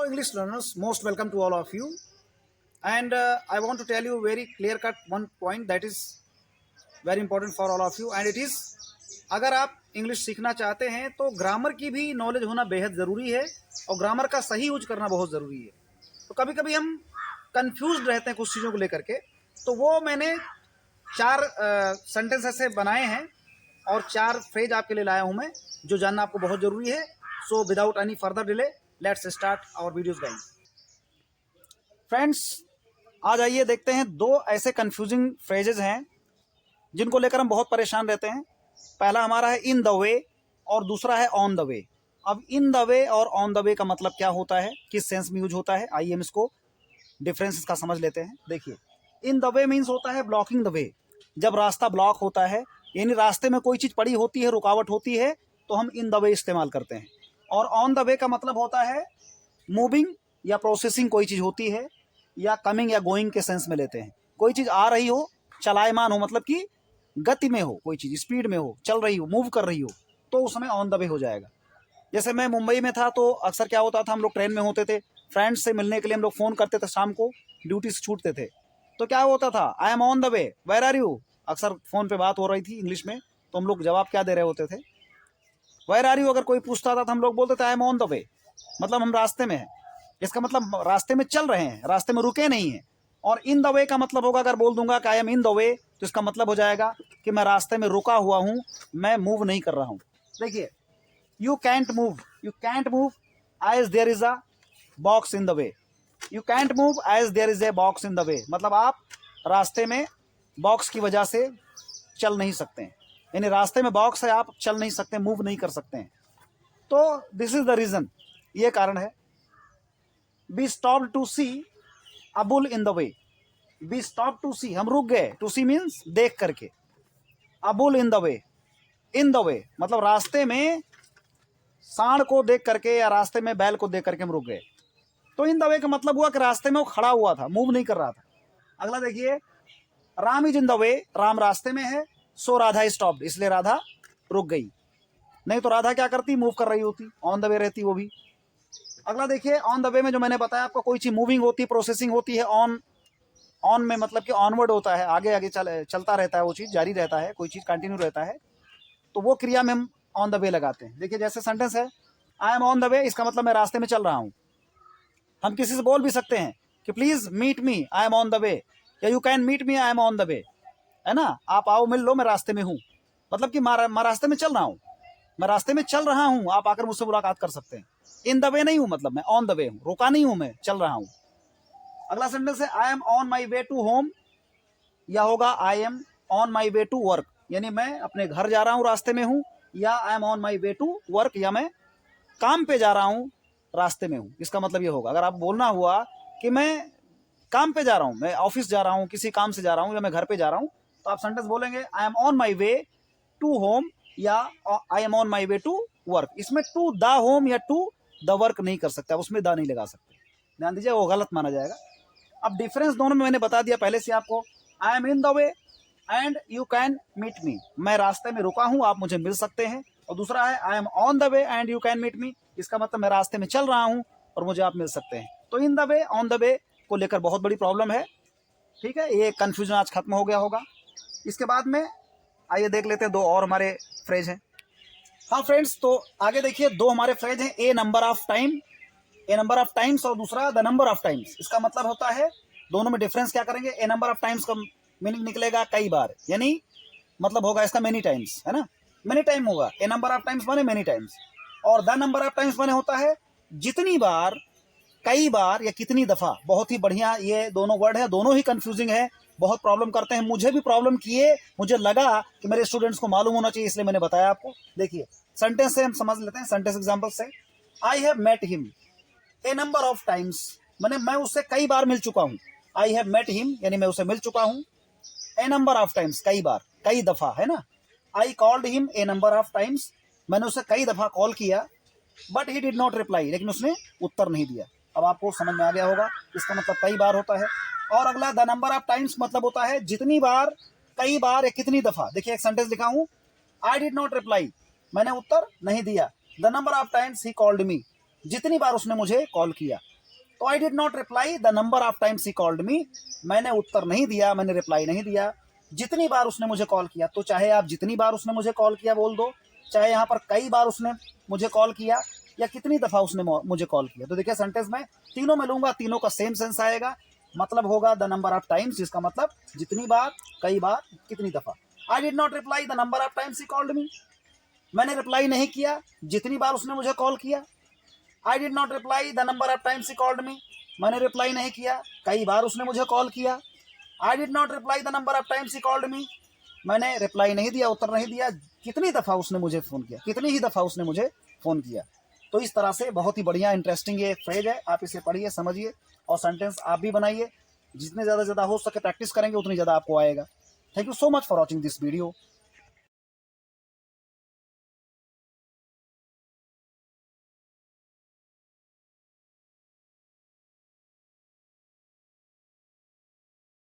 English learners, most welcome to all of you. And I want to tell you very clear cut one point that is very important for all of you, and it is अगर आप English सीखना चाहते हैं तो grammar की भी knowledge होना बेहद ज़रूरी है और ग्रामर का सही यूज करना बहुत ज़रूरी है। तो कभी कभी हम कंफ्यूज रहते हैं कुछ चीज़ों को लेकर के, तो वो मैंने 4 सेंटेंस ऐसे बनाए हैं और 4 फ्रेज आपके लिए लाया हूँ मैं, जो जानना आपको बहुत ज़रूरी है। So without any further delay let's start our videos guys. Friends, आज आइए देखते हैं 2 ऐसे कंफ्यूजिंग फ्रेजेज हैं जिनको लेकर हम बहुत परेशान रहते हैं। पहला हमारा है इन द वे और दूसरा है ऑन द वे। अब इन द वे और ऑन द वे का मतलब क्या होता है, किस सेंस में यूज होता है, आइए हम इसको डिफरेंस इसका समझ लेते हैं। देखिए, इन द वे मीन्स होता है ब्लॉकिंग द वे। जब रास्ता ब्लॉक होता है, यानी रास्ते में कोई चीज़ पड़ी होती है, रुकावट होती है, तो हम इन द वे इस्तेमाल करते हैं। और ऑन द वे का मतलब होता है मूविंग या प्रोसेसिंग कोई चीज़ होती है, या कमिंग या गोइंग के सेंस में लेते हैं। कोई चीज़ आ रही हो, चलायमान हो, मतलब कि गति में हो, कोई चीज़ स्पीड में हो, चल रही हो, मूव कर रही हो, तो उस समय ऑन द वे हो जाएगा। जैसे मैं मुंबई में था तो अक्सर क्या होता था, हम लोग ट्रेन में होते थे, फ्रेंड्स से मिलने के लिए हम लोग फ़ोन करते थे, शाम को ड्यूटी से छूटते थे, तो क्या होता था, I am on the way, where are you. अक्सर फ़ोन पे बात हो रही थी इंग्लिश में, तो हम लोग जवाब क्या दे रहे होते थे, वेयर आर यू। अगर कोई पूछता था तो हम लोग बोलते थे आई एम ऑन द वे, मतलब हम रास्ते में हैं। इसका मतलब रास्ते में चल रहे हैं, रास्ते में रुके नहीं हैं। और इन द वे का मतलब होगा, अगर बोल दूंगा कि आई एम इन द वे, तो इसका मतलब हो जाएगा कि मैं रास्ते में रुका हुआ हूँ, मैं मूव नहीं कर रहा हूँ। देखिए, you can't move as there is a box in the way. You can't move as there is a box in the way, मतलब आप रास्ते में बॉक्स की वजह से चल नहीं सकते हैं, यानी रास्ते में बॉक्स है, आप चल नहीं सकते, मूव नहीं कर सकते हैं। तो दिस इज द रीजन, ये कारण है। We stopped to see a bull in the way. We stop to see, हम रुक गए, टू सी मीन्स देख करके, a bull in the way, in the way मतलब रास्ते में सांड को देख करके या रास्ते में बैल को देख करके हम रुक गए। तो इन द वे का मतलब हुआ कि रास्ते में वो खड़ा हुआ था, मूव नहीं कर रहा था। अगला देखिए, राम इज इन द वे, राम रास्ते में है, सो राधा स्टॉप्ड, इसलिए राधा रुक गई। नहीं तो राधा क्या करती, मूव कर रही होती, ऑन द वे रहती वो भी। अगला देखिए, ऑन द वे में जो मैंने बताया आपको, कोई चीज़ मूविंग होती है, प्रोसेसिंग होती है। ऑन में मतलब कि ऑनवर्ड होता है, आगे आगे चलता रहता है, वो चीज़ जारी रहता है, कोई चीज़ कंटिन्यू रहता है, तो वो क्रिया में हम ऑन द वे लगाते हैं। देखिए, जैसे सेंटेंस है आई एम ऑन द वे, इसका मतलब मैं रास्ते में चल रहा हूँ। हम किसी से बोल भी सकते हैं कि please meet me, I am on the way, या you can meet me, I am on the way, है ना, आप आओ मिल लो, मैं रास्ते में हूँ, मतलब कि मैं रास्ते में चल रहा हूँ, मैं रास्ते में चल रहा हूँ, आप आकर मुझसे मुलाकात कर सकते हैं। इन द वे नहीं हूँ, मतलब मैं ऑन द वे हूँ, रुका नहीं हूँ, मैं चल रहा हूँ। अगला सेंटेंस है I am on my way to home, या होगा I am on my way to work, यानी मैं अपने घर जा रहा हूँ, रास्ते में हूँ, या I am on my way to work, या मैं काम पे जा रहा हूँ, रास्ते में हूँ। इसका मतलब ये होगा, अगर आप बोलना हुआ कि मैं काम पे जा रहा हूँ, मैं ऑफिस जा रहा हूँ, किसी काम से जा रहा हूँ, या मैं घर पे जा रहा हूँ, तो आप सेंटेंस बोलेंगे I am on my way to home, या I am on my way to work. इसमें टू द होम या टू द वर्क नहीं कर सकते, उसमें द नहीं लगा सकते, ध्यान दीजिए, वो गलत माना जाएगा। अब डिफरेंस दोनों में मैंने बता दिया पहले से आपको। I am in the way and you can meet me, मैं रास्ते में रुका हूँ, आप मुझे मिल सकते हैं। और दूसरा है I am on the way and you can meet me, इसका मतलब मैं रास्ते में चल रहा हूँ और मुझे आप मिल सकते हैं। तो इन द वे, ऑन द वे को लेकर बहुत बड़ी प्रॉब्लम है, ठीक है, ये कन्फ्यूजन आज खत्म हो गया होगा। इसके बाद में आइए देख लेते हैं 2 और हमारे फ्रेज हैं। हाँ फ्रेंड्स, तो आगे देखिए 2 हमारे फ्रेज हैं, a number of time, a number of times, और दूसरा द नंबर ऑफ टाइम्स। इसका मतलब होता है, दोनों में डिफरेंस क्या करेंगे, ए नंबर ऑफ टाइम्स का मीनिंग निकलेगा कई बार, यानी मतलब होगा इसका मेनी टाइम्स, है ना, मेनी टाइम होगा। ए नंबर ऑफ टाइम्स माने मेनी टाइम्स, और द नंबर ऑफ टाइम्स माने होता है जितनी बार, कई बार, या कितनी दफा। बहुत ही बढ़िया ये दोनों वर्ड है, दोनों ही कंफ्यूजिंग है, बहुत प्रॉब्लम करते हैं, मुझे भी प्रॉब्लम किए, मुझे लगा कि मेरे स्टूडेंट्स को मालूम होना चाहिए, इसलिए मैंने बताया आपको। देखिए, सेंटेंस से हम समझ लेते हैं, सेंटेंस एग्जांपल से। I have met him a number of times, मैंने मैं उससे कई बार मिल चुका हूँ। आई हैव मेट हिम यानी मैं उसे मिल चुका हूँ। ए नंबर ऑफ टाइम्स, कई बार, कई दफा, है ना। I called him a number of times, मैंने उसे कई दफा कॉल किया, but he did not reply, लेकिन उसने उत्तर नहीं दिया। अब आपको समझ में आ गया होगा, इसका मतलब कई बार होता है। और अगला द नंबर ऑफ टाइम्स मतलब होता है जितनी बार, कई बार, या कितनी दफा। देखिए, एक सेंटेंस लिखा हूँ, आई डिड नॉट रिप्लाई, मैंने उत्तर नहीं दिया। The number of times he called me, जितनी बार उसने मुझे कॉल किया। तो I did not reply the number of times he called me, मैंने उत्तर नहीं दिया, मैंने रिप्लाई नहीं दिया जितनी बार उसने मुझे कॉल किया। तो चाहे आप जितनी बार उसने मुझे कॉल किया बोल दो, चाहे यहाँ पर कई बार उसने मुझे कॉल किया, या कितनी दफा उसने मुझे कॉल किया। तो देखिए सेंटेंस में तीनों में लूंगा, तीनों का सेम सेंस आएगा, मतलब होगा द नंबर ऑफ टाइम्स, जिसका मतलब जितनी बार, कई बार, कितनी दफा। I did not reply the number of times he called me, मैंने रिप्लाई नहीं किया जितनी बार उसने मुझे कॉल किया। I did not reply the number of times he called me, मैंने रिप्लाई नहीं किया कई बार उसने मुझे कॉल किया। I did not reply the number of times he called me, मैंने रिप्लाई नहीं दिया, उत्तर नहीं दिया कितनी दफ़ा उसने मुझे फ़ोन किया, कितनी ही दफ़ा उसने मुझे फ़ोन किया। तो इस तरह से बहुत ही बढ़िया इंटरेस्टिंग ये फ्रेज है, आप इसे पढ़िए, समझिए और सेंटेंस आप भी बनाइए। जितने ज़्यादा हो सके प्रैक्टिस करेंगे उतनी ज़्यादा आपको आएगा। Thank you so much for watching this video.